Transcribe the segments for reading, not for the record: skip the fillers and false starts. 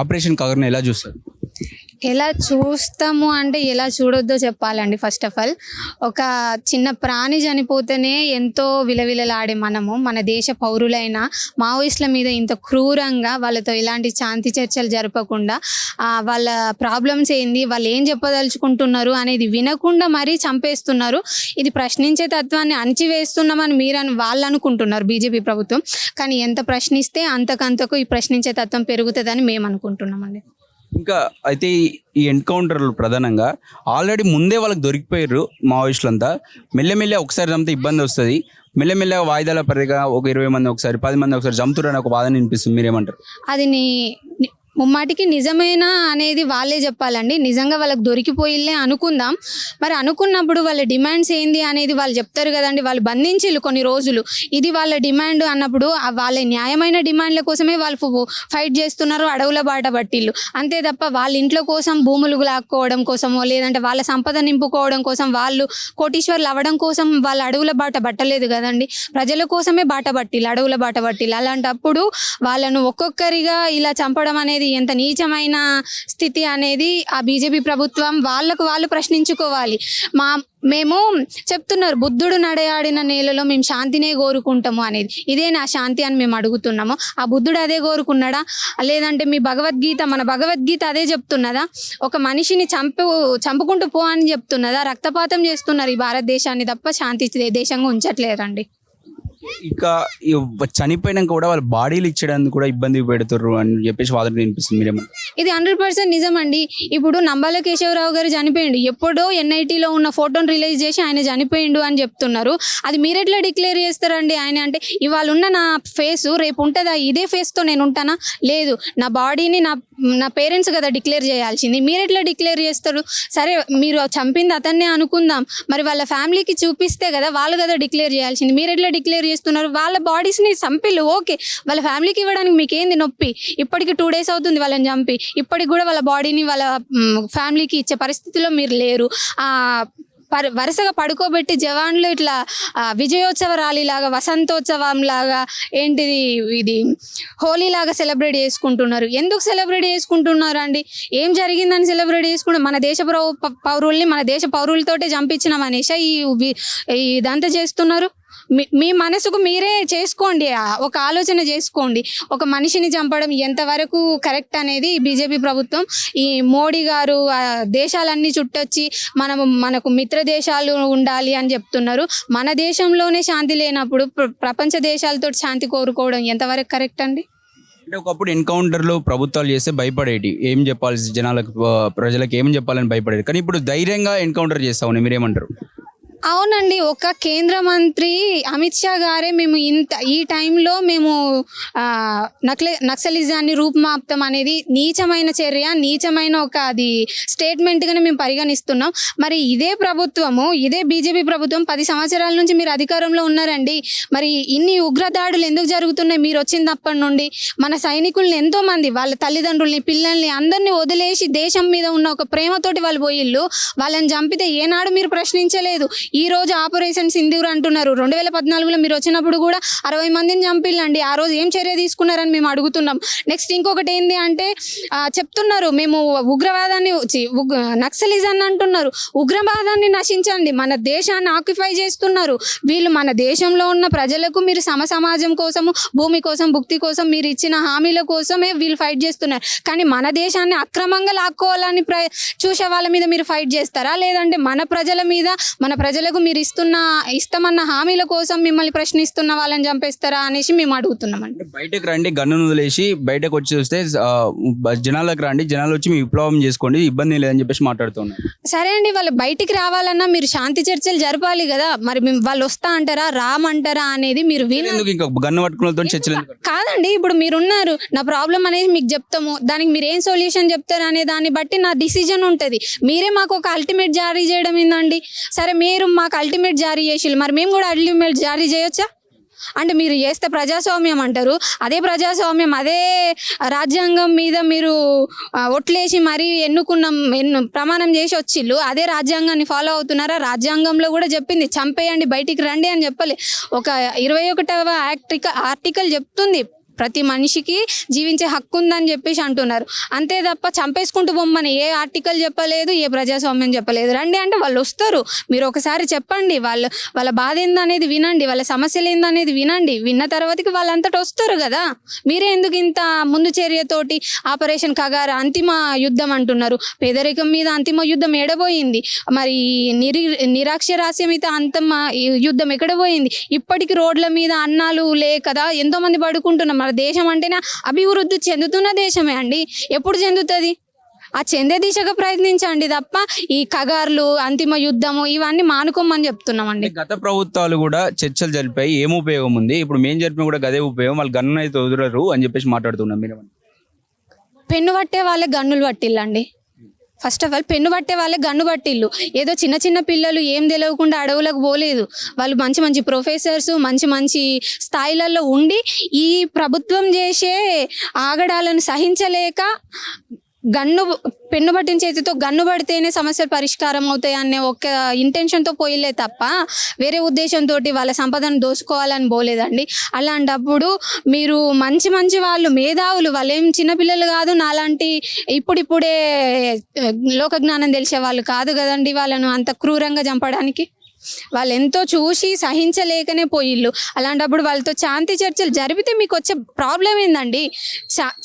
Operation కగర్ని ఎలా చూస్తారు? ఎలా చూస్తాము అంటే ఎలా చూడొద్దో చెప్పాలండి. ఫస్ట్ ఆఫ్ ఆల్ ఒక చిన్న ప్రాణి చనిపోతేనే ఎంతో విలవిలలాడే మనము మన దేశ పౌరులైన మావోయిస్టుల మీద ఇంత క్రూరంగా వాళ్ళతో ఎలాంటి శాంతి చర్చలు జరపకుండా వాళ్ళ ప్రాబ్లమ్స్ ఏంది, వాళ్ళు ఏం చెప్పదలుచుకుంటున్నారు అనేది వినకుండా మరీ చంపేస్తున్నారు. ఇది ప్రశ్నించే తత్వాన్ని అణిచివేస్తున్నామని వాళ్ళు అనుకుంటున్నారు బీజేపీ ప్రభుత్వం. కానీ ఎంత ప్రశ్నిస్తే అంతకంతకు ఈ ప్రశ్నించే తత్వం పెరుగుతుందని మేము అనుకుంటున్నామండి. ఇంకా అయితే ఈ ఎన్కౌంటర్లు ప్రధానంగా ఆల్రెడీ ముందే వాళ్ళకి దొరికిపోయారు మావోయిస్టులంతా. మెల్లమెల్ల ఒకసారి చంపితే ఇబ్బంది వస్తుంది, మెల్లమెల్లగా వాయిదాల పరిగా ఒక 20 మంది ఒకసారి 10 మంది ఒకసారి చంపుతారని ఒక వాదన వినిపిస్తుంది. మీరేమంటారు? అది ముమ్మాటికి నిజమేనా అనేది వాళ్ళే చెప్పాలండి. నిజంగా వాళ్ళకి దొరికిపోయిల్లే అనుకుందాం. మరి అనుకున్నప్పుడు వాళ్ళ డిమాండ్స్ ఏంది అనేది వాళ్ళు చెప్తారు కదండి. వాళ్ళు బంధించిళ్ళు కొన్ని రోజులు, ఇది వాళ్ళ డిమాండ్ అన్నప్పుడు వాళ్ళ న్యాయమైన డిమాండ్ల కోసమే వాళ్ళు ఫైట్ చేస్తున్నారు, అడవుల బాట పట్టిళ్ళు. అంతే తప్ప వాళ్ళ ఇంట్లో కోసం భూములు లాక్కోవడం కోసమో లేదంటే వాళ్ళ సంపద నింపుకోవడం కోసం, వాళ్ళు కోటీశ్వర్లు అవ్వడం కోసం వాళ్ళ అడవుల బాట పట్టలేదు కదండి. ప్రజల కోసమే బాట పట్టిళ్ళు, అడవుల బాట పట్టిళ్ళు. అలాంటప్పుడు వాళ్ళను ఒక్కొక్కరిగా ఇలా చంపడం అనేది ఎంత నీచమైన స్థితి అనేది ఆ బీజేపీ ప్రభుత్వం వాళ్ళకు వాళ్ళు ప్రశ్నించుకోవాలి. మేము చెప్తున్నారు బుద్ధుడు నడయాడిన నేలలో మేము శాంతినే కోరుకుంటాము అనేది. ఇదే నా శాంతి అని మేము అడుగుతున్నాము. ఆ బుద్ధుడు అదే కోరుకున్నాడా? లేదంటే మన భగవద్గీత అదే చెప్తున్నదా? ఒక మనిషిని చంపుకుంటూ పో అని చెప్తున్నదా? రక్తపాతం చేస్తున్నారు ఈ భారతదేశాన్ని తప్ప శాంతి దేశంగా ఉంచట్లేరండి. ఇక చనిపోయినాక కూడా వాళ్ళ బాడీలు ఇచ్చడానికి కూడా ఇబ్బంది పెడుతుర్రు అని చెప్పేసి వాదన వినిపిస్తుంది. మీరేమన్నా? ఇది 100% నిజమండి. ఇప్పుడు నంబాల కేశవరావు గారు చనిపోయిండు, ఎప్పుడో ఎన్ఐటీలో ఉన్న ఫోటోని రిలీజ్ చేసి ఆయన చనిపోయిండు అని చెప్తున్నారు. అది మీరెట్లా డిక్లేర్ చేస్తారండి? ఆయన అంటే ఇవాళ ఉన్న నా ఫేసు రేపు ఉంటుందా? ఇదే ఫేస్తో నేను ఉంటానా? లేదు. నా బాడీని నా పేరెంట్స్ కదా డిక్లేర్ చేయాల్సింది, మీరెట్లా డిక్లేర్ చేస్తారు? సరే మీరు చంపింది అతన్నే అనుకుందాం, మరి వాళ్ళ ఫ్యామిలీకి చూపిస్తే కదా వాళ్ళు కదా డిక్లేర్ చేయాల్సింది. మీరెట్లా డిక్లేర్ చేస్తున్నారు? వాళ్ళ బాడీస్ని చంపిళ్ళు, ఓకే, వాళ్ళ ఫ్యామిలీకి ఇవ్వడానికి మీకేంది నొప్పి? ఇప్పటికి 2 days అవుతుంది వాళ్ళని చంపి, ఇప్పటికి కూడా వాళ్ళ బాడీని వాళ్ళ ఫ్యామిలీకి ఇచ్చే పరిస్థితిలో మీరు లేరు. వరుసగా పడుకోబెట్టి జవాన్లు ఇట్లా విజయోత్సవ ర్యాలీ లాగా, వసంతోత్సవం లాగా, ఏంటిది ఇది హోలీ లాగా సెలబ్రేట్ చేసుకుంటున్నారు. ఎందుకు సెలబ్రేట్ చేసుకుంటున్నారు అండి? ఏం జరిగిందని సెలబ్రేట్ చేసుకుంటారు? మన దేశ పౌరుల్ని మన దేశ పౌరులతోటే చంపించిన మనీషా ఇదంతా చేస్తున్నారు. మీ మనసుకు మీరే చేసుకోండి, ఒక ఆలోచన చేసుకోండి. ఒక మనిషిని చంపడం ఎంతవరకు కరెక్ట్ అనేది బీజేపీ ప్రభుత్వం, ఈ మోడీ గారు దేశాలన్నీ చుట్టొచ్చి మనకు మిత్ర దేశాలు ఉండాలి అని చెప్తున్నారు. మన దేశంలోనే శాంతి లేనప్పుడు ప్రపంచ దేశాలతో శాంతి కోరుకోవడం ఎంతవరకు కరెక్ట్ అండి? అంటే ఒకప్పుడు ఎన్కౌంటర్లు ప్రభుత్వాలు చేస్తే భయపడేటి, ఏం చెప్పాలి జనాలకు, ప్రజలకు ఏం చెప్పాలని భయపడేది. కానీ ఇప్పుడు ధైర్యంగా ఎన్కౌంటర్ చేస్తా ఉన్నాయి. మీరేమంటారు? అవునండి. ఒక కేంద్ర మంత్రి అమిత్ షా గారే మేము ఈ టైంలో మేము నక్సలిజాన్ని రూపుమాపుతాం అనేది నీచమైన చర్య, నీచమైన అది స్టేట్మెంట్గానే మేము పరిగణిస్తున్నాం. మరి ఇదే ప్రభుత్వము, ఇదే బీజేపీ ప్రభుత్వం 10 సంవత్సరాల నుంచి మీరు అధికారంలో ఉన్నారండి. మరి ఇన్ని ఉగ్రదాడులు ఎందుకు జరుగుతున్నాయి మీరు వచ్చినప్పటి నుండి? మన సైనికుల్ని ఎంతోమంది వాళ్ళ తల్లిదండ్రుల్ని, పిల్లల్ని అందరినీ వదిలేసి దేశం మీద ఉన్న ఒక ప్రేమతోటి వాళ్ళు పోయిళ్ళు. వాళ్ళని చంపితే ఏనాడు మీరు ప్రశ్నించలేదు. ఈ రోజు ఆపరేషన్ సింధూర్ అంటున్నారు. 2014లో మీరు వచ్చినప్పుడు కూడా 60 మందిని చంపిల్లండి. ఆ రోజు ఏం చర్య తీసుకున్నారని మేము అడుగుతున్నాం. నెక్స్ట్ ఇంకొకటి ఏంటి అంటే చెప్తున్నారు మేము ఉగ్రవాదాన్ని నక్సలిజాన్ని అంటున్నారు. ఉగ్రవాదాన్ని నశించండి, మన దేశాన్ని ఆక్యుపై చేస్తున్నారు వీళ్ళు. మన దేశంలో ఉన్న ప్రజలకు మీరు సమాజం కోసము, భూమి కోసం, భుక్తి కోసం మీరు ఇచ్చిన హామీల కోసమే వీళ్ళు ఫైట్ చేస్తున్నారు. కానీ మన దేశాన్ని అక్రమంగా లాక్కోవాలని చూసే వాళ్ళ మీద మీరు ఫైట్ చేస్తారా? లేదంటే మన ప్రజల మీద, మన ప్రజలకు మీరు ఇస్తామన్న హామీల కోసం మిమ్మల్ని ప్రశ్నిస్తున్న వాళ్ళని చంపేస్తారా అనేసి మేము అడుగుతున్నామండి. బయటకు రండి, గన్నును వదిలేసి బయటకు వచ్చి చూస్తే జనాలకు రండి, జనాలు వచ్చి మీ విప్లవం చేసుకోండి, ఇబ్బంది లేదని చెప్పేసి మాట్లాడుతున్నారు. సరే అండి, వాళ్ళు బయటికి రావాలన్నా మీరు శాంతి చర్చలు జరపాలి కదా. మరి వాళ్ళు వస్తా అంటారా, రామంటారా అనేది మీరు ఇంకా గన్ను పట్టుకున్నతో చర్చలు కాదండి. ఇప్పుడు మీరున్నారు, నా ప్రాబ్లం అనేది మీకు చెప్తాము, దానికి మీరు ఏం సొల్యూషన్ చెప్తారు అనే దాన్ని బట్టి నా డిసిజన్ ఉంటుంది. మీరే మాకు ఒక అల్టిమేట్ జారీ చేయడం ఏందండి? సరే మీరు మాకు అల్టిమేట్ జారీ చేసిల్లు, మరి మేము కూడా అల్టిమేట్ జారీ చేయొచ్చా? అంటే మీరు చేస్తే ప్రజాస్వామ్యం అంటారు. అదే ప్రజాస్వామ్యం, అదే రాజ్యాంగం మీద మీరు ఒట్లేసి మరీ ప్రమాణం చేసి వచ్చిళ్ళు, అదే రాజ్యాంగాన్ని ఫాలో అవుతున్నారా? రాజ్యాంగంలో కూడా చెప్పింది చంపేయండి, బయటికి రండి అని చెప్పలే. ఒక 21వ ఆర్టికల్ చెప్తుంది ప్రతి మనిషికి జీవించే హక్కు ఉందని చెప్పేసి అంటున్నారు. అంతే తప్ప చంపేసుకుంటూ బొమ్మని ఏ ఆర్టికల్ చెప్పలేదు, ఏ ప్రజాస్వామ్యం చెప్పలేదు. రండి అంటే వాళ్ళు వస్తారు. మీరు ఒకసారి చెప్పండి, వాళ్ళ బాధ ఏందనేది వినండి, వాళ్ళ సమస్యలు ఏందనేది వినండి. విన్న తర్వాతకి వాళ్ళంతటి వస్తారు కదా. మీరే ఎందుకు ఇంత ముందు చర్యతోటి ఆపరేషన్ కగార అంతిమ యుద్ధం అంటున్నారు? పేదరికం మీద అంతిమ యుద్ధం ఎడబోయింది, మరి నిరాక్షరాస్యం మీద అంతిమ యుద్ధం ఎక్కడ పోయింది? ఇప్పటికి రోడ్ల మీద అన్నాలు కదా, ఎంతో మంది పడుకుంటున్నారు. మన దేశం అంటేనే అభివృద్ధి చెందుతున్న దేశమే అండి. ఎప్పుడు చెందుతుంది? ఆ చెందే దిశగా ప్రయత్నించండి తప్ప ఈ కగార్లు అంతిమ యుద్ధము ఇవన్నీ మానుకోమని చెప్తున్నామండి. గత ప్రభుత్వాలు కూడా చర్చలు జరిపాయి, ఏం ఉపయోగం ఉంది? ఇప్పుడు మేము జరిపిన కూడా గదే ఉపయోగం, వాళ్ళు గన్ను అయితే వదలరు అని చెప్పేసి మాట్లాడుతున్నాం. మీరు పెన్ను పట్టే వాళ్ళే గన్నులు పట్టిల్లండి. ఫస్ట్ ఆఫ్ ఆల్ పెన్ను పట్టే వాళ్ళే గన్ను పట్టిల్లు. ఏదో చిన్న చిన్న పిల్లలు ఏం తెలియకుండా అడవులకు పోలేదు. వాళ్ళు మంచి మంచి ప్రొఫెసర్స్, మంచి మంచి స్థాయిలలో ఉండి ఈ ప్రభుత్వం చేసే ఆగడాలను సహించలేక పెన్ను పట్టిన చేతితో గన్ను పడితేనే సమస్యలు పరిష్కారం అవుతాయి అనే ఒక ఇంటెన్షన్తో పోయిలే తప్ప వేరే ఉద్దేశంతో వాళ్ళ సంపదను దోసుకోవాలని పోలేదండి. అలాంటప్పుడు మీరు మంచి మంచి వాళ్ళు మేధావులు, వాళ్ళేం చిన్నపిల్లలు కాదు, నాలాంటి ఇప్పుడిప్పుడే లోక జ్ఞానం తెలిసే వాళ్ళు కాదు కదండి. వాళ్ళను అంత క్రూరంగా చంపడానికి వాళ్ళు ఎంతో చూసి సహించలేకనే పోయిళ్ళు. అలాంటప్పుడు వాళ్ళతో శాంతి చర్చలు జరిపితే మీకు వచ్చే ప్రాబ్లం ఏందండి?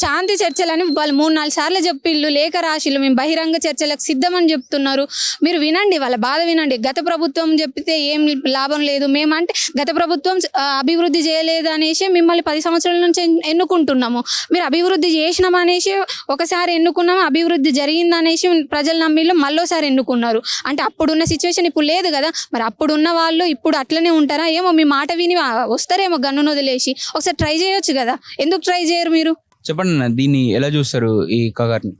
శాంతి చర్చలని వాళ్ళు 3-4 సార్లు చెప్పిళ్ళు, లేఖ రాసిళ్ళు, మేము బహిరంగ చర్చలకు సిద్ధమని చెప్తున్నారు. మీరు వినండి, వాళ్ళ బాధ వినండి. గత ప్రభుత్వం చెప్పితే ఏం లాభం లేదు, మేమంటే గత ప్రభుత్వం అభివృద్ధి చేయలేదు అనేసి మిమ్మల్ని 10 సంవత్సరాల నుంచి ఎన్నుకుంటున్నాము. మీరు అభివృద్ధి చేసినామనేసి ఒకసారి ఎన్నుకున్నాము, అభివృద్ధి జరిగిందనేసి ప్రజలు నమ్మిళ్ళు, మళ్ళోసారి ఎన్నుకున్నారు. అంటే అప్పుడున్న సిచ్యువేషన్ ఇప్పుడు లేదు కదా. మరి అప్పుడున్న వాళ్ళు ఇప్పుడు అట్లనే ఉంటారా? ఏమో మీ మాట విని వస్తారేమో గన్నును వదిలేసి. ఒకసారి ట్రై చేయొచ్చు కదా, ఎందుకు ట్రై చేయరు మీరు? చెప్పండి అన్న, దీన్ని ఎలా చూస్తారు ఈ కగార్ని?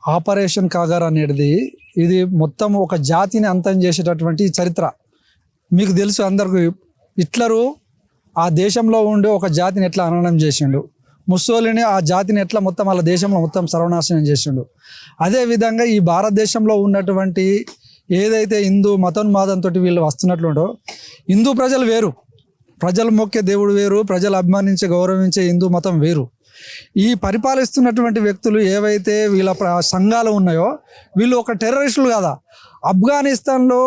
ఆపరేషన్ కాగార్ అనేది ఇది మొత్తం ఒక జాతిని అంతం చేసేటటువంటి చరిత్ర. మీకు తెలుసు అందరికీ, హిట్లరు ఆ దేశంలో ఉండి ఒక జాతిని ఎట్లా హననం చేసిండు, ముస్సోలిని ఆ జాతిని ఎట్లా మొత్తం వాళ్ళ దేశంలో మొత్తం సర్వనాశనం చేసిండు. అదేవిధంగా ఈ భారతదేశంలో ఉన్నటువంటి ఏదైతే హిందూ మతోన్మాదంతో వీళ్ళు వస్తున్నట్లుండో, హిందూ ప్రజలు వేరు, ప్రజలు మొక్కే దేవుడు వేరు, ప్రజలు అభిమానించే గౌరవించే హిందూ మతం వేరు. ఈ పరిపాలిస్తున్నటువంటి వ్యక్తులు ఏవైతే వీళ్ళ సంఘాలు ఉన్నాయో వీళ్ళు ఒక టెర్రరిస్టులు కదా. ఆఫ్ఘనిస్తాన్లో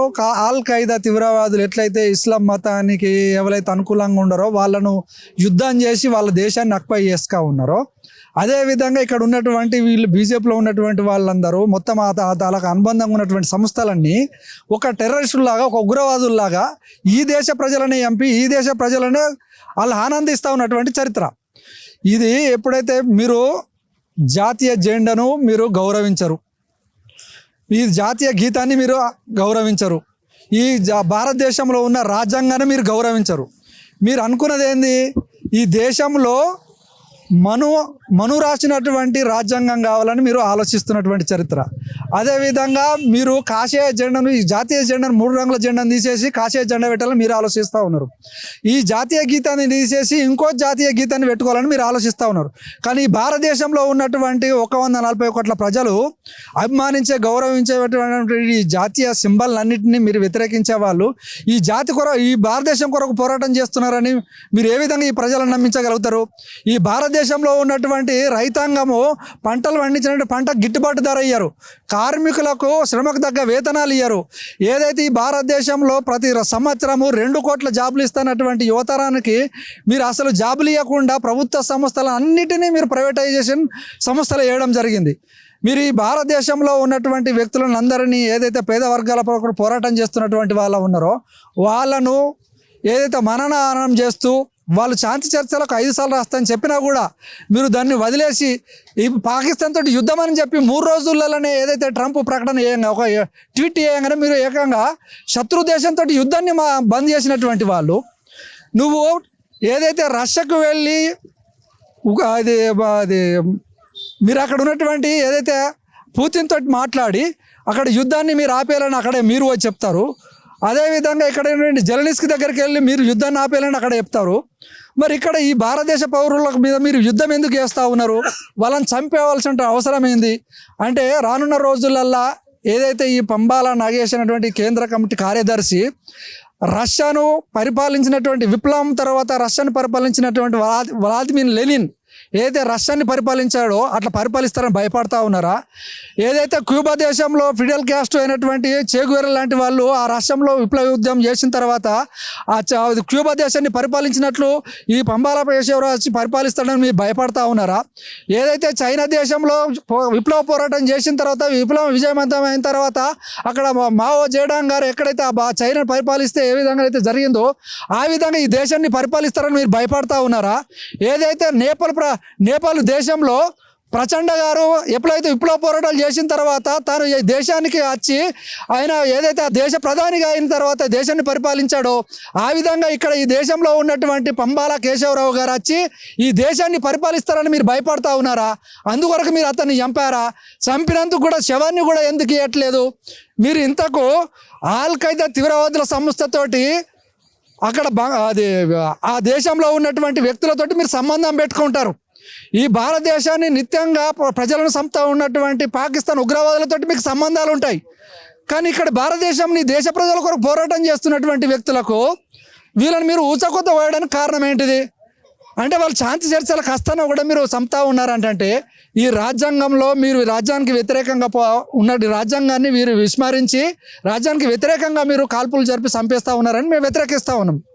ఆల్ ఖైదా తీవ్రవాదులు ఎట్లయితే ఇస్లాం మతానికి ఎవరైతే అనుకూలంగా ఉన్నారో వాళ్ళను యుద్ధం చేసి వాళ్ళ దేశాన్ని అక్పై చేసుకా ఉన్నారో, అదేవిధంగా ఇక్కడ ఉన్నటువంటి వీళ్ళు బీజేపీలో ఉన్నటువంటి వాళ్ళందరూ మొత్తం వాళ్ళకు అనుబంధంగా ఉన్నటువంటి సంస్థలన్నీ ఒక టెర్రరిస్టులాగా, ఒక ఉగ్రవాదుల్లాగా ఈ దేశ ప్రజలనే చంపి ఈ దేశ ప్రజలనే వాళ్ళు ఆనందిస్తూ ఉన్నటువంటి చరిత్ర ఇది. ఎప్పుడైతే మీరు జాతీయ జెండాను మీరు గౌరవించరు, ఈ జాతీయ గీతాన్ని మీరు గౌరవించరు, ఈ భారతదేశంలో ఉన్న రాజ్యాంగాన్ని మీరు గౌరవించరు. మీరు అనుకున్నది ఏంది? ఈ దేశంలో మను రాసినటువంటి రాజ్యాంగం కావాలని మీరు ఆలోచిస్తున్నటువంటి చరిత్ర. అదేవిధంగా మీరు కాషాయ జెండాను, ఈ జాతీయ జెండాను 3 రంగుల జెండాను తీసేసి కాషాయ జెండా పెట్టాలని మీరు ఆలోచిస్తూ ఉన్నారు. ఈ జాతీయ గీతాన్ని తీసేసి ఇంకో జాతీయ గీతాన్ని పెట్టుకోవాలని మీరు ఆలోచిస్తూ ఉన్నారు. కానీ ఈ భారతదేశంలో ఉన్నటువంటి 140 కోట్ల ప్రజలు అభిమానించే గౌరవించేటువంటి ఈ జాతీయ సింబల్నన్నింటినీ మీరు వ్యతిరేకించే వాళ్ళు ఈ జాతి ఈ భారతదేశం కొరకు పోరాటం చేస్తున్నారని మీరు ఏ విధంగా ఈ ప్రజలను నమ్మించగలుగుతారు? ఈ భారతదేశంలో ఉన్నటువంటి రైతాంగము పంటలు పండించినటువంటి పంట గిట్టుబాటు ధర ఇయ్యరు, కార్మికులకు శ్రమకు తగ్గ వేతనాలు ఇయ్యరు. ఏదైతే ఈ భారతదేశంలో ప్రతి సంవత్సరము 2 కోట్ల జాబులు ఇస్తున్నటువంటి యువతరానికి మీరు అసలు జాబులు ఇవ్వకుండా ప్రభుత్వ సంస్థలు అన్నిటినీ మీరు ప్రైవేటైజేషన్ సంస్థలు వేయడం జరిగింది. మీరు ఈ భారతదేశంలో ఉన్నటువంటి వ్యక్తులను అందరినీ ఏదైతే పేద వర్గాల పోరాటం చేస్తున్నటువంటి వాళ్ళు ఉన్నారో వాళ్ళను ఏదైతే మననహనం చేస్తూ వాళ్ళు శాంతి చర్చలకు 5 సార్లు రాస్తారని చెప్పినా కూడా మీరు దాన్ని వదిలేసి ఈ పాకిస్తాన్ తోటి యుద్ధం అని చెప్పి 3 రోజులలోనే ఏదైతే ట్రంప్ ప్రకటన చేయంగా ఒక ట్వీట్ చేయగానే మీరు ఏకంగా శత్రు దేశంతో యుద్ధాన్ని బంద్ చేసినటువంటి వాళ్ళు. నువ్వు ఏదైతే రష్యాకు వెళ్ళి అది మీరు అక్కడ ఉన్నటువంటి ఏదైతే పుతిన్ తోటి మాట్లాడి అక్కడ యుద్ధాన్ని మీరు ఆపేయాలని అక్కడే మీరు వచ్చి చెప్తారు. అదేవిధంగా ఇక్కడ జెలెన్స్కీ దగ్గరికి వెళ్ళి మీరు యుద్ధాన్ని ఆపేయాలని అక్కడ చెప్తారు. మరి ఇక్కడ ఈ భారతదేశ పౌరుల మీద మీరు యుద్ధం ఎందుకు చేస్తూ ఉన్నారు? వాళ్ళని చంపేవాల్సిన అవసరం ఏంది? అంటే రానున్న రోజులల్లా ఏదైతే ఈ పంబాల నాగేష్ అనేటువంటి కేంద్ర కమిటీ కార్యదర్శి రష్యాను పరిపాలించినటువంటి విప్లవం తర్వాత రష్యాను పరిపాలించినటువంటి వ్లాదిమిర్ లెనిన్ ఏదైతే రష్యాని పరిపాలించాడో అట్లా పరిపాలిస్తారని భయపడతా ఉన్నారా? ఏదైతే క్యూబా దేశంలో ఫిడెల్ క్యాస్ట్రో అయినటువంటి చే గువేరా లాంటి వాళ్ళు ఆ రాష్ట్రంలో విప్లవ ఉద్యమం చేసిన తర్వాత క్యూబా దేశాన్ని పరిపాలించినట్లు ఈ పంబాల కేశవరావు వచ్చి పరిపాలిస్తాడని మీరు భయపడతా ఉన్నారా? ఏదైతే చైనా దేశంలో విప్లవ పోరాటం చేసిన తర్వాత విప్లవం విజయవంతమైన తర్వాత అక్కడ మావో జేడాంగ్ గారు ఎక్కడైతే చైనాను పరిపాలిస్తే ఏ విధంగా అయితే జరిగిందో ఆ విధంగా ఈ దేశాన్ని పరిపాలిస్తారని మీరు భయపడతా ఉన్నారా? ఏదైతే నేపాల్ దేశంలో ప్రచండ గారు ఎప్పుడైతే విప్లవ పోరాటాలు చేసిన తర్వాత తాను ఈ దేశానికి వచ్చి ఆయన ఏదైతే ఆ దేశ ప్రధానిగా అయిన తర్వాత దేశాన్ని పరిపాలించాడో ఆ విధంగా ఇక్కడ ఈ దేశంలో ఉన్నటువంటి పంబాల కేశవరావు గారు వచ్చి ఈ దేశాన్ని పరిపాలిస్తారని మీరు భయపడతా ఉన్నారా? అందుకొరకు మీరు అతన్ని చంపారా? చంపినందుకు కూడా శవాన్ని కూడా ఎందుకు ఇవ్వట్లేదు? మీరు ఇంతకు ఆల్ ఖైదా తీవ్రవాదుల సంస్థతోటి అక్కడ అది ఆ దేశంలో ఉన్నటువంటి వ్యక్తులతోటి మీరు సంబంధం పెట్టుకుంటారు. ఈ భారతదేశాన్ని నిత్యంగా ప్రజలను చంపుతూ ఉన్నటువంటి పాకిస్తాన్ ఉగ్రవాదులతోటి మీకు సంబంధాలు ఉంటాయి. కానీ ఇక్కడ భారతదేశంని దేశ ప్రజల కొరకు పోరాటం చేస్తున్నటువంటి వ్యక్తులకు వీళ్ళని మీరు ఊచకొత్త వేయడానికి కారణం ఏంటిది? అంటే వాళ్ళు శాంతి చర్చలకు వస్తానో కూడా మీరు చంపుతా ఉన్నారంటే ఈ రాజ్యాంగంలో మీరు రాజ్యానికి వ్యతిరేకంగా ఉన్న రాజ్యాంగాన్ని మీరు విస్మరించి రాజ్యానికి వ్యతిరేకంగా మీరు కాల్పులు జరిపి చంపేస్తూ ఉన్నారని మేము వ్యతిరేకిస్తూ ఉన్నాం.